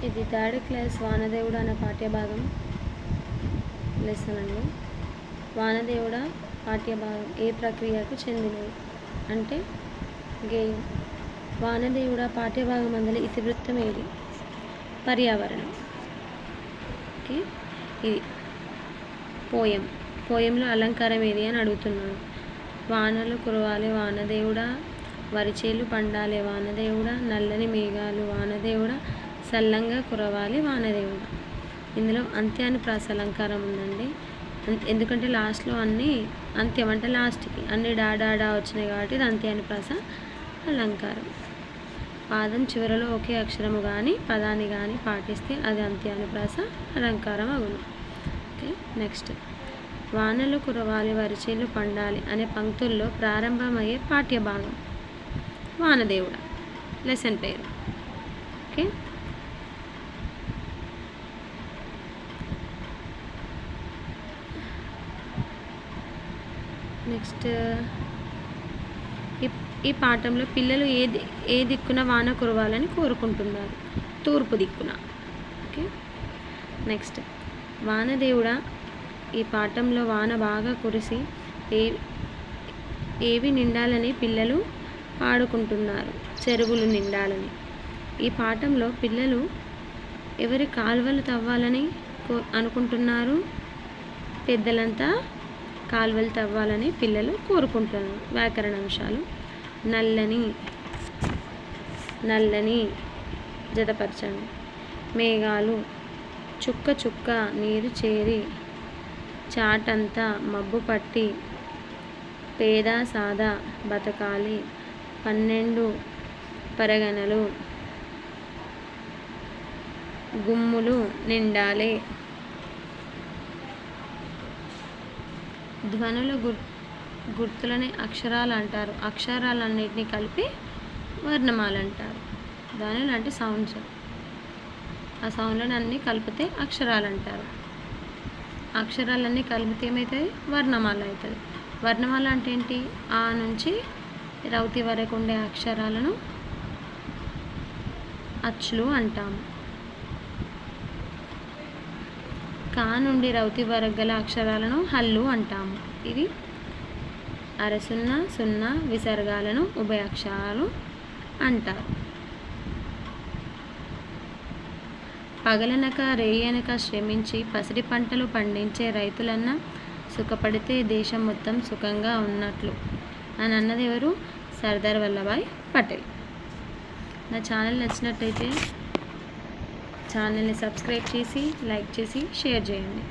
ఇది third class వానదేవుడు అనే పాఠ్యభాగం lesson అండి. వానదేవుడ పాఠ్యభాగం ఏ ప్రక్రియకు చెందినది అంటే గేయం. వానదేవుడ పాఠ్యభాగం అందులో ఇతివృత్తం ఏది? పర్యావరణం. ఓకే, ఇది పోయంలో అలంకారం ఏది అని అడుగుతున్నాను. వానలు కురవాలి వానదేవుడా, వరిచేలు పండాలి వానదేవుడా, నల్లని మేఘాలు వానదేవుడా, సల్లంగా కురవాలి వానదేవుడా. ఇందులో అంత్యానుప్రాస అలంకారం ఉందండి. ఎందుకంటే లాస్ట్లో అన్నీ అంత్యం అంటే లాస్ట్కి అన్ని డాడా వచ్చినాయి కాబట్టి ఇది అంత్యానుప్రాస అలంకారం. పాదం చివరలో ఒకే అక్షరము కానీ పదాన్ని కానీ పాటిస్తే అది అంత్యానుప్రాస అలంకారం అగును. ఓకే, నెక్స్ట్ వానలు కురవాలి వరిచేలు పండాలి అనే పంక్తుల్లో ప్రారంభమయ్యే పాఠ్యభాగం వానదేవుడ లెసన్ పేరు. ఓకే, నెక్స్ట్ ఈ పాఠంలో పిల్లలు ఏ దిక్కున వాన కురవాలని కోరుకుంటున్నారు? తూర్పు దిక్కున. ఓకే, నెక్స్ట్ వానదేవుడ ఈ పాఠంలో వాన బాగా కురిసి ఏవి నిండాలని పిల్లలు పాడుకుంటున్నారు? చెరువులు నిండాలని. ఈ పాఠంలో పిల్లలు ఎవరి కాలువలు తవ్వాలని అనుకుంటున్నారు? పెద్దలంతా కాలువలు తవ్వాలని పిల్లలు కోరుకుంటున్నారు. వ్యాకరణ అంశాలు నల్లని జతపరచండి. మేఘాలు చుక్క చుక్క నీరు చేరి చాటంతా మబ్బు పట్టి పేద సాదా బతకాలి 12 పరగణలు గుమ్ములు నిండాలి. ధ్వనుల గుర్తులని అక్షరాలు అంటారు. అక్షరాలన్నిటినీ కలిపి వర్ణమాలు అంటారు. ధ్వనులు అంటే సౌండ్స్, ఆ సౌండ్లను అన్నీ కలిపితే అక్షరాలు అంటారు. అక్షరాలన్నీ కలిపితే ఏమవుతుంది? వర్ణమాల అవుతుంది. వర్ణమాల అంటే ఏంటి? ఆ నుంచి రౌతి వరకు ఉండే అక్షరాలను అచ్చులు అంటాము. కా నుండి రౌతి వరకు గల అక్షరాలను హల్లు అంటాము. ఇవి అరసున్న సున్నా విసర్గాలను ఉభయాక్షరాలు అంటారు. పగలనక రేయనక శ్రమించి పసిడి పంటలు పండించే రైతులన్నా సుఖపడితే దేశం మొత్తం సుఖంగా ఉన్నట్లు అని అన్నది ఎవరు? సర్దార్ వల్లభాయ్ పటేల్. నా ఛానల్ నచ్చినట్టయితే ఛానల్ని సబ్స్క్రైబ్ చేసి లైక్ చేసి షేర్ చేయండి.